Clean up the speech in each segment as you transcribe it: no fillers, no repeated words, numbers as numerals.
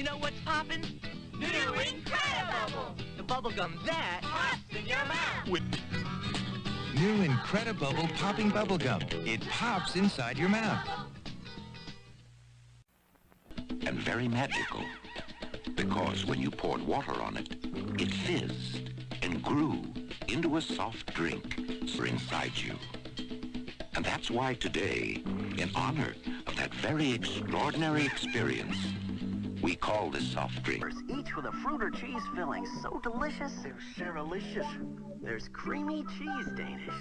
You know what's poppin'? New Incredibubble! The bubblegum that pops in your mouth! New Incredibubble popping bubblegum. It pops inside your mouth. And very magical, because when you poured water on it, it fizzed and grew into a soft drink inside you. And that's why today, in honor of that very extraordinary experience, we call this soft drink. Each with a fruit or cheese filling. So delicious. They're Saralicious. There's creamy cheese Danish.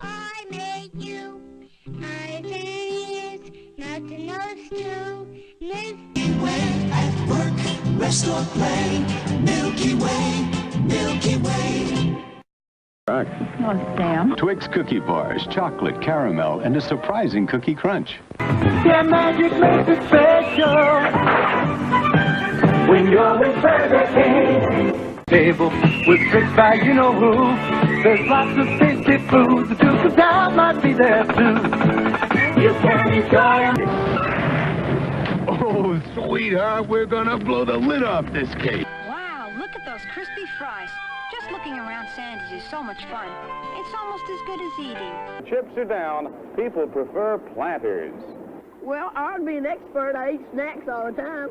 I made you. My is nothing else to miss. Milky Way at work, rest or play. Milky Way, Milky Way. Oh, Sam. Twix cookie bars, chocolate, caramel, and a surprising cookie crunch. Their magic makes it special. When you're with Burger King. Table with tricks by you know who. There's lots of tasty food. The Duke of Down might be there too. You can enjoy them. Oh, sweetheart, we're gonna blow the lid off this cake. Wow, look at those crispy fries. Just looking around Sandy's is so much fun. It's almost as good as eating. Chips are down. People prefer Planters. Well, I ought to be an expert. I eat snacks all the time.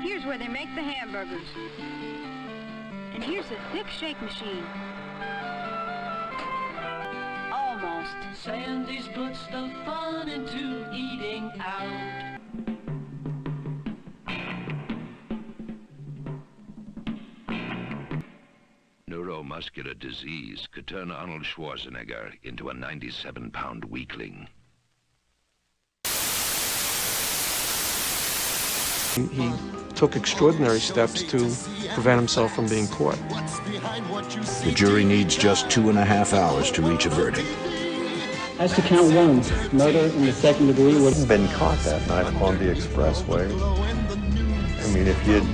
Here's where they make the hamburgers. And here's a thick shake machine. Almost. Sandy's puts the fun into eating out. Neuromuscular disease could turn Arnold Schwarzenegger into a 97-pound weakling. He took extraordinary steps to prevent himself from being caught. The jury needs just 2.5 hours to reach a verdict. As to count one, murder in the second degree was... Been caught that night on the expressway. I mean, if he had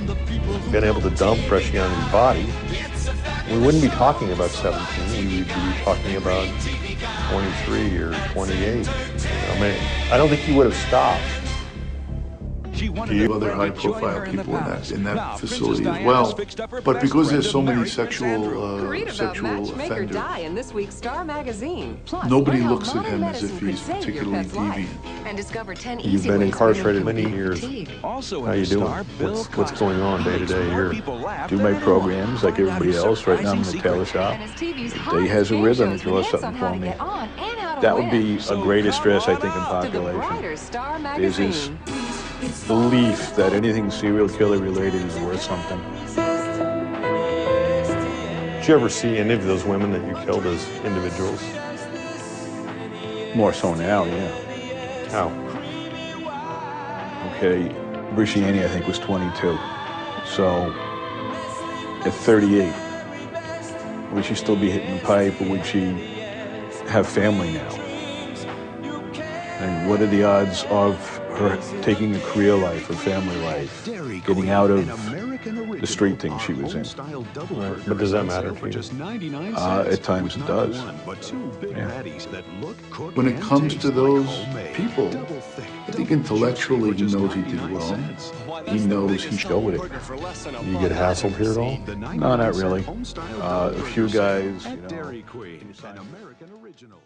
been able to dump Freshy on his body, we wouldn't be talking about 17. We would be talking about 23 or 28. I mean, I don't think he would have stopped. Other high-profile people in that facility as well, but because there's so many sexual offenders, nobody looks at him as if he's particularly deviant. You've been incarcerated many years. How you doing? What's going on day to day here? Do my programs like everybody else. Right now I'm in the tailor shop. The day has a rhythm. Draw something for me. That would be a greatest stress, I think, in population. There's this belief that anything serial killer related is worth something. Did you ever see any of those women that you killed as individuals? More so now, yeah. How? Okay, Bresciani, I think, was 22. So, at 38, would she still be hitting the pipe, or would she have family now? And what are the odds of her taking a career life, a family life, getting out of the street thing she was in? Right. But does that matter to you? At times it does. Yeah. when it comes to those people, I think intellectually he knows he did well. He knows he should go with it. You get hassled here at all? No, not really. A few guys, you know.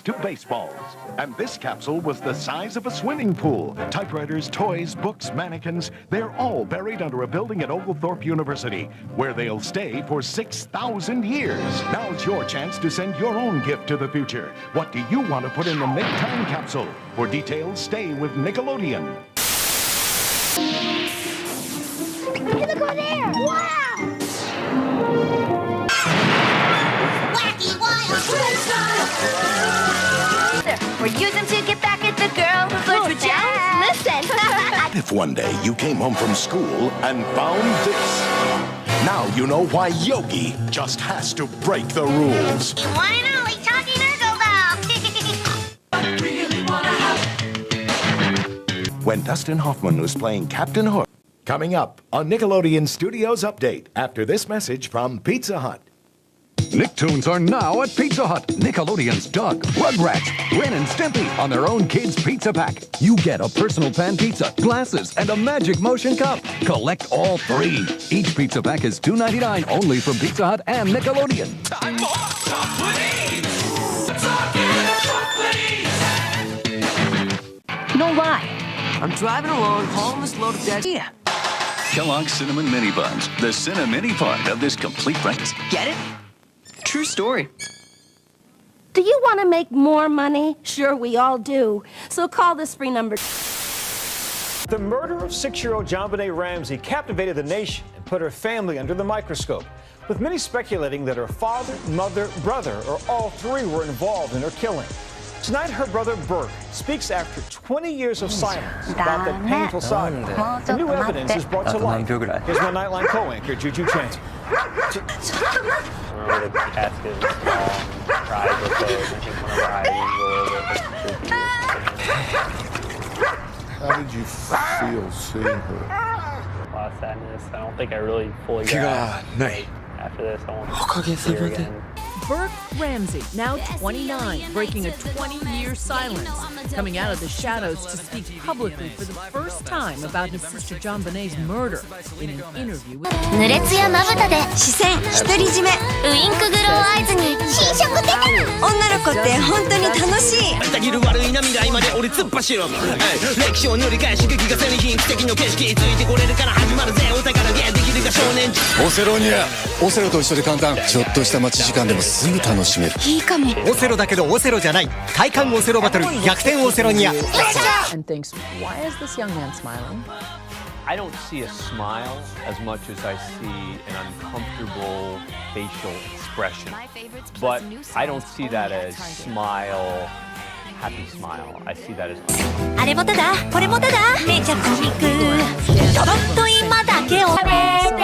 To baseballs, and this capsule was the size of a swimming pool. Typewriters, toys, books, mannequins, they're all buried under a building at Oglethorpe University, where they'll stay for 6,000 years. Now's your chance to send your own gift to the future. What do you want to put in the Nick-Time capsule? For details, stay with Nickelodeon. Look over there! Wow! Wacky Wild Crystal! We're using to get back at the girl who flirts with Jones. Listen! If one day you came home from school and found this, now you know why Yogi just has to break the rules. You wanna know? He's talking Urkel Really wanna have. When Dustin Hoffman was playing Captain Hook. Coming up on Nickelodeon Studios Update after this message from Pizza Hut. Nicktoons are now at Pizza Hut. Nickelodeon's Doug, Rugrats, Ren and Stimpy on their own kids' pizza pack. You get a personal pan pizza, glasses, and a magic motion cup. Collect all 3. Each pizza pack is $2.99 only from Pizza Hut and Nickelodeon. Time for chocolates! You know why? I'm driving along, hauling this load of dead. Yeah. Kellogg's Cinnamon Mini Buns, the Cinnamini part of this complete breakfast. Get it? True story. Do you want to make more money? Sure, we all do. So call this free number. The murder of 6-year-old JonBenet Ramsey captivated the nation and put her family under the microscope, with many speculating that her father, mother, brother, or all 3 were involved in her killing. Tonight, her brother Burke speaks after 20 years of silence about that painful saga. The new evidence is brought to light. Here's my Nightline co-anchor, Juju Chanty. Remember the casket was small, her eyes were closed. I think one of her eyes was How did you feel seeing her? a lot of sadness. I don't think I really fully got it. After this, I want to see her again. Burke Ramsey, now 29, breaking a 20-year silence, coming out of the shadows to speak publicly for the first time about his sister JonBenet's murder in an interview with... 濡れつやまぶたで視線独り占めウインクグロー合図に新色出た女の子って本当に楽しいたぎる悪い涙今で俺突っ走る歴史を塗り替え刺激が戦利品奇跡の景色ついてこれるから始まるぜお宝ゲーできるか少年オセロニアオセロと一緒で簡単ちょっとした待ち時間でもすぐ楽しめるいいかもオセロだけどオセロじゃない快感オセロバトル逆転オセロニア And thinks, why is this young man smiling? I don't see a smile as much as I see an uncomfortable facial expression. But I don't see that as smile, happy smile. I see that as... あれもただこれもただめちゃコミックちょろっと今だけを食べ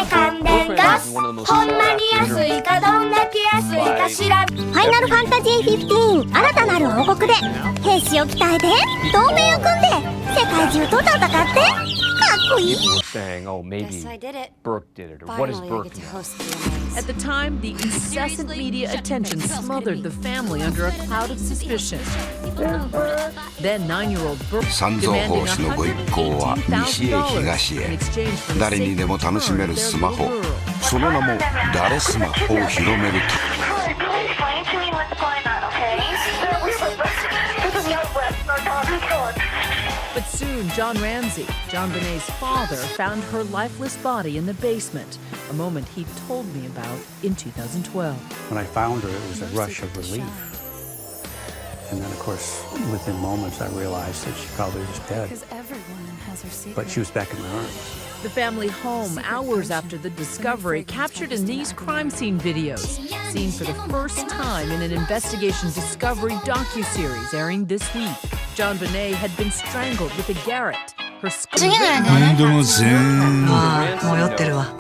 て関連ガスほんまに安いかどんだけ安いかしらファイナルファンタジー15新たなる王国で兵士を鍛えて同盟を組んで世界中と戦ってかっこいい saying, oh, maybe Burke did it, or what is Burke know? At the time, the incessant media attention smothered the family under a cloud of suspicion. Then 9-year-old Burke 三蔵法師のご一行は西へ東へ誰にでも楽しめるスマホその名も誰スマを広めると But soon, John Ramsey, JonBenet's father, found her lifeless body in the basement, a moment he told me about in 2012. When I found her, it was a rush of relief. And then, of course, within moments, I realized that she probably was dead. Because everyone has her secret. But she was back in my arms. The family home, hours after the discovery, captured in these crime scene videos, seen for the first time in an investigation discovery docuseries airing this week. JonBenet had been strangled with a garrote. Her skull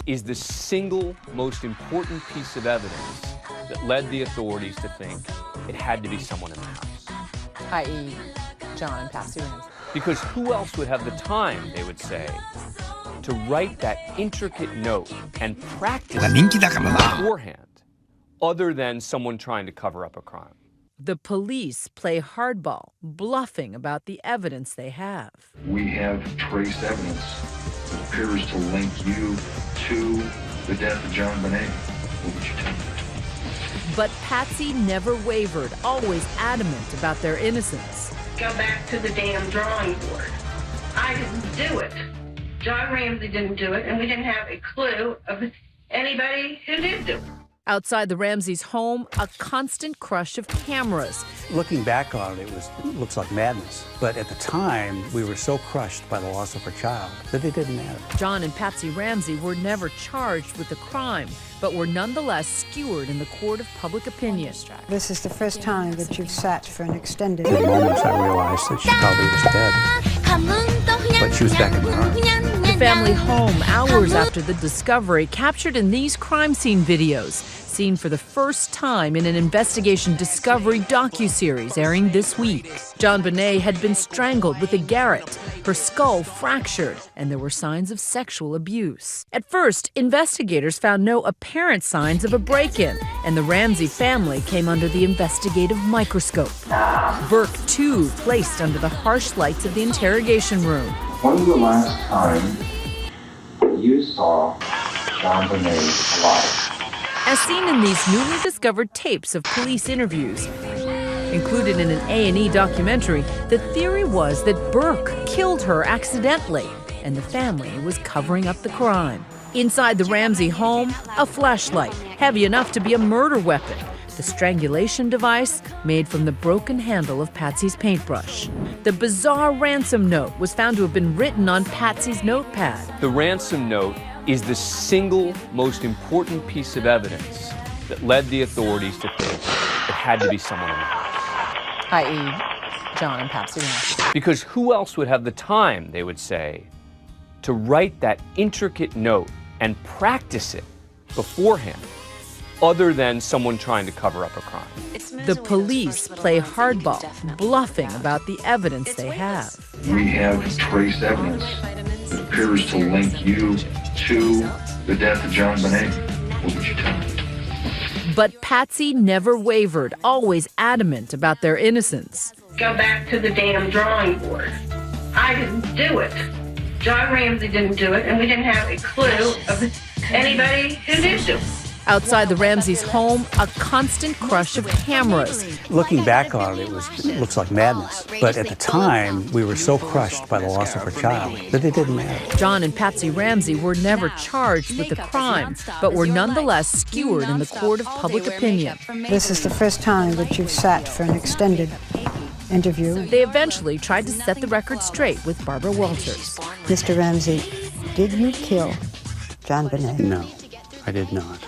is the single most important piece of evidence that led the authorities to think it had to be someone in the house. I.e. John and Patsy Ramsey. Because who else would have the time, they would say, to write that intricate note and practice beforehand, other than someone trying to cover up a crime? The police play hardball, bluffing about the evidence they have. We have traced evidence that appears to link you to the death of JonBenet. What would you tell me? But Patsy never wavered, always adamant about their innocence. Go back to the damn drawing board. I didn't do it. John Ramsey didn't do it, and we didn't have a clue of anybody who did do it. Outside the Ramseys' home, a constant crush of cameras. Looking back on it, it looks like madness. But at the time, we were so crushed by the loss of our child that it didn't matter. John and Patsy Ramsey were never charged with the crime, but were nonetheless skewered in the court of public opinion. This is the first time that you've sat for an extended... In moments, I realized that she probably was dead. But she was back in my arms. The family home hours after the discovery, captured in these crime scene videos, seen for the first time in an investigation discovery docuseries airing this week. JonBenet had been strangled with a garrote, her skull fractured, and there were signs of sexual abuse. At first, investigators found no apparent signs of a break-in, and the Ramsey family came under the investigative microscope. Burke, too, placed under the harsh lights of the interrogation room. When was the last time you saw JonBenet alive? As seen in these newly discovered tapes of police interviews, included in an A&E documentary, the theory was that Burke killed her accidentally, and the family was covering up the crime. Inside the Ramsey home, a flashlight, heavy enough to be a murder weapon. The strangulation device made from the broken handle of Patsy's paintbrush. The bizarre ransom note was found to have been written on Patsy's notepad. The ransom note is the single most important piece of evidence that led the authorities to think it had to be someone in the house. I.e. John and Patsy Ramsey. Because who else would have the time, they would say, to write that intricate note and practice it beforehand, other than someone trying to cover up a crime? The police play hardball, bluffing about the evidence they have. We have trace evidence that appears to link you to the death of JonBenet. What would you tell me? But Patsy never wavered, always adamant about their innocence. Go back to the damn drawing board. I didn't do it. John Ramsey didn't do it, and we didn't have a clue of anybody who did do it. Outside the Ramseys' home, a constant crush of cameras. Looking back on it, it looks like madness. But at the time, we were so crushed by the loss of our child that it didn't matter. John and Patsy Ramsey were never charged with the crime, but were nonetheless skewered in the court of public opinion. This is the first time that you've sat for an extended interview. They eventually tried to set the record straight with Barbara Walters. Mr. Ramsey, did you kill JonBenet? No, I did not.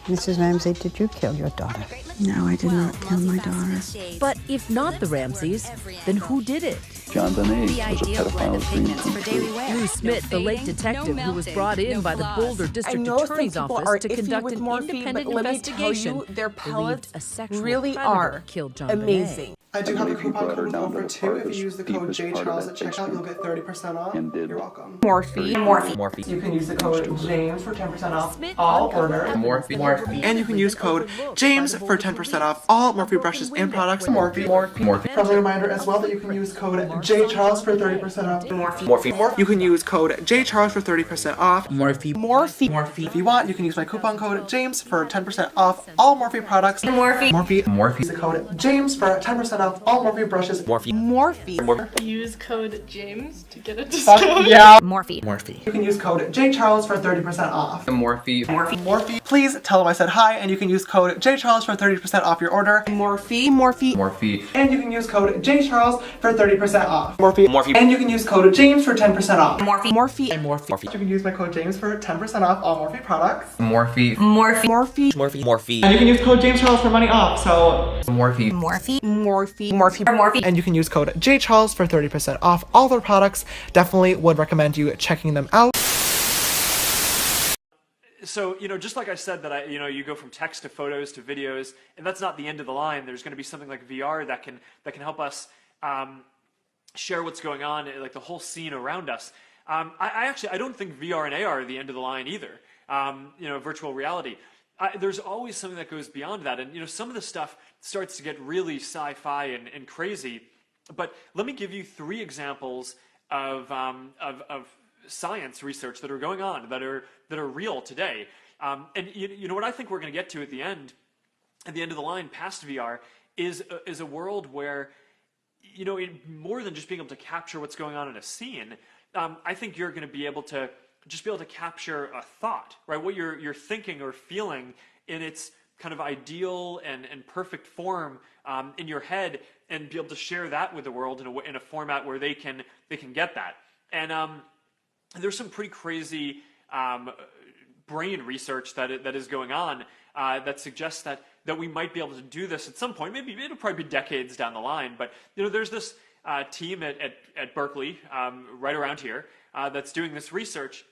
Mrs. Ramsey, did you kill your daughter? No, I did not kill my daughter. But if not the Ramseys, then who did it? JonBenet was a pedophile's dream come true. Lou Smith, the late detective who was brought in by the Boulder District Attorney's Office to conduct an independent investigation, their pellets a sexual really predator are killed JonBenet. amazing. I do have a coupon code for 2. If you use the code JCharles at checkout, you'll get 30% off. You're welcome. Morphe. You can use the code James for 10% off all orders. Morphe. And you can use code James for 10% off all Morphe brushes and products. Morphe. Friendly reminder as well that you can use code JCharles for 30% off. Morphe. You can use code JCharles for 30% off. Morphe. If you want, you can use my coupon code James for 10% off all Morphe products. Morphe. Use the code James for 10% off all Morphe brushes. Morphe. Use code James to get a discount. Yeah. Morphe. You can use code JCharles for 30% off. Morphe. Please tell them I said hi, and you can use code JCharles for 30% off your order. Morphe. And you can use code JCharles for 30% off. Morphe. And you can use code James for 10% off. Morphe. You can use my code James for 10% off all Morphe products. Morphe. And you can use code JCharles for money off, so... Morphe. And you can use code JCharles for 30% off all their products. Definitely would recommend you checking them out. So, just like I said that you go from text to photos to videos, and that's not the end of the line. There's going to be something like VR that can help us share what's going on, like the whole scene around us. I don't think VR and AR are the end of the line either. Virtual reality. There's always something that goes beyond that, and some of the stuff starts to get really sci-fi and crazy. But let me give you 3 examples of science research that are going on that are real today. And you know what I think we're going to get to at the end of the line, past VR, is a world where more than just being able to capture what's going on in a scene. I think you're going to be able to capture a thought, right? What you're thinking or feeling in its kind of ideal and perfect form in your head, and be able to share that with the world in a format where they can get that. And there's some pretty crazy brain research that is going on that suggests that we might be able to do this at some point. Maybe it'll probably be decades down the line, but there's this team at Berkeley, right around here, that's doing this research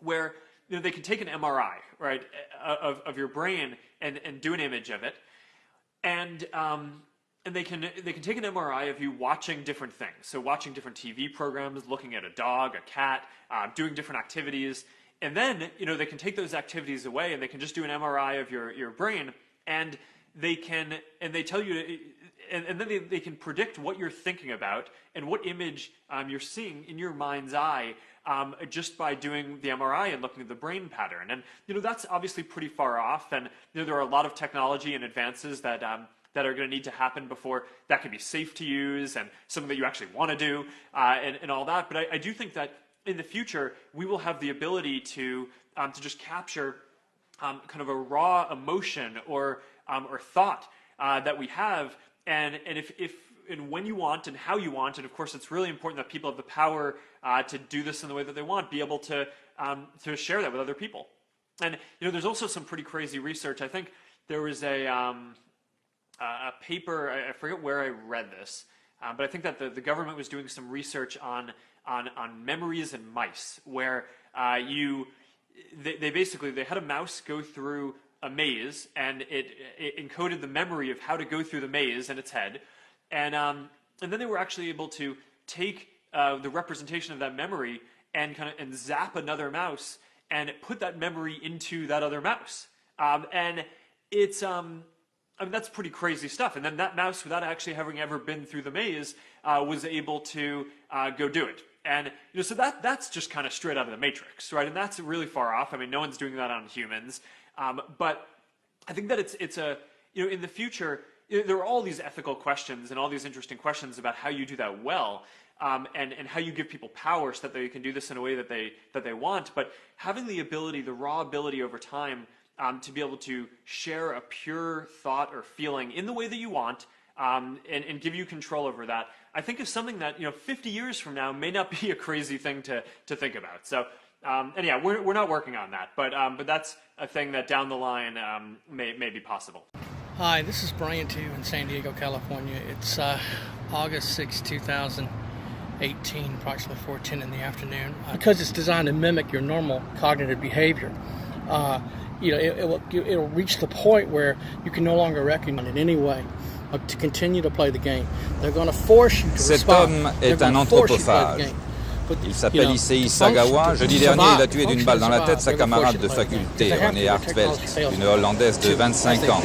where they can take an MRI, right, of your brain and do an image of it, and they can take an MRI of you watching different things. So watching different TV programs, looking at a dog, a cat, doing different activities, and then they can take those activities away and they can just do an MRI of your brain, and they tell you, and then they can predict what you're thinking about and what image you're seeing in your mind's eye just by doing the MRI and looking at the brain pattern. And that's obviously pretty far off, and there are a lot of technology and advances that are going to need to happen before that can be safe to use and something that you actually want to do and all that. But I do think that in the future we will have the ability to just capture kind of a raw emotion or thought that we have, and if and when you want and how you want, and of course it's really important that people have the power to do this in the way that they want, be able to share that with other people. And there's also some pretty crazy research. I think there was a paper, I forget where I read this, but I think that the government was doing some research on memories in mice, where they basically had a mouse go through a maze, and it encoded the memory of how to go through the maze in its head, and then they were actually able to take the representation of that memory and zap another mouse and put that memory into that other mouse, and it's that's pretty crazy stuff. And then that mouse, without actually having ever been through the maze, was able to go do it. And so that's just kind of straight out of the Matrix, right? And that's really far off. I mean, no one's doing that on humans, but I think that it's a in the future there are all these ethical questions and all these interesting questions about how you do that well, and how you give people power so that they can do this in a way that they want. But having the ability, the raw ability over time, to be able to share a pure thought or feeling in the way that you want, and give you control over that, I think is something that 50 years from now may not be a crazy thing to think about. So, and yeah, we're not working on that, but that's a thing that down the line may be possible. Hi, this is Brian too in San Diego, California. It's August 6, 2018, approximately 4:10 in the afternoon. Because it's designed to mimic your normal cognitive behavior, it'll reach the point where you can no longer recognize it in any way to continue to play the game. They're going to force you to Cet respond. homme est un anthropophage. Il s'appelle Issei Sagawa. Jeudi dernier, il a tué d'une balle dans la tête sa camarade de faculté, Renée Hartvelt, une Hollandaise de 25 ans.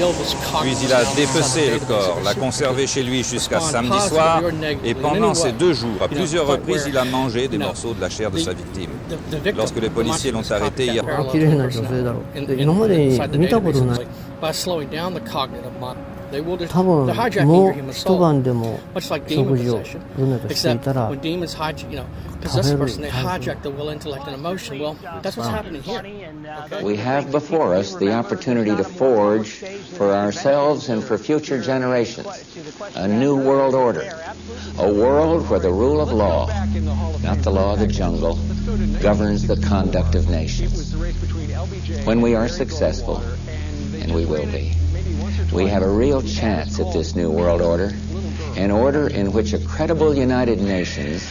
Puis il a dépecé le corps, l'a conservé chez lui jusqu'à samedi soir, et pendant ces 2 jours, à plusieurs reprises, il a mangé des morceaux de la chair de sa victime. Lorsque les policiers l'ont arrêté hier... By slowing down the cognitive model. 多分もう一晩でも食事をルネとしていたら possess a person, they hijack the will, intellect, and emotion. Well, that's what's happening here. We have before us the opportunity to forge for ourselves and for future generations a new world order, a world where the rule of law, not the law of the jungle, governs the conduct of nations. When we are successful, and we will be, we have a real chance at this new world order, an order in which a credible United Nations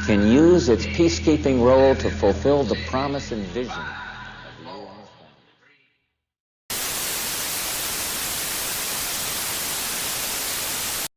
can use its peacekeeping role to fulfill the promise and vision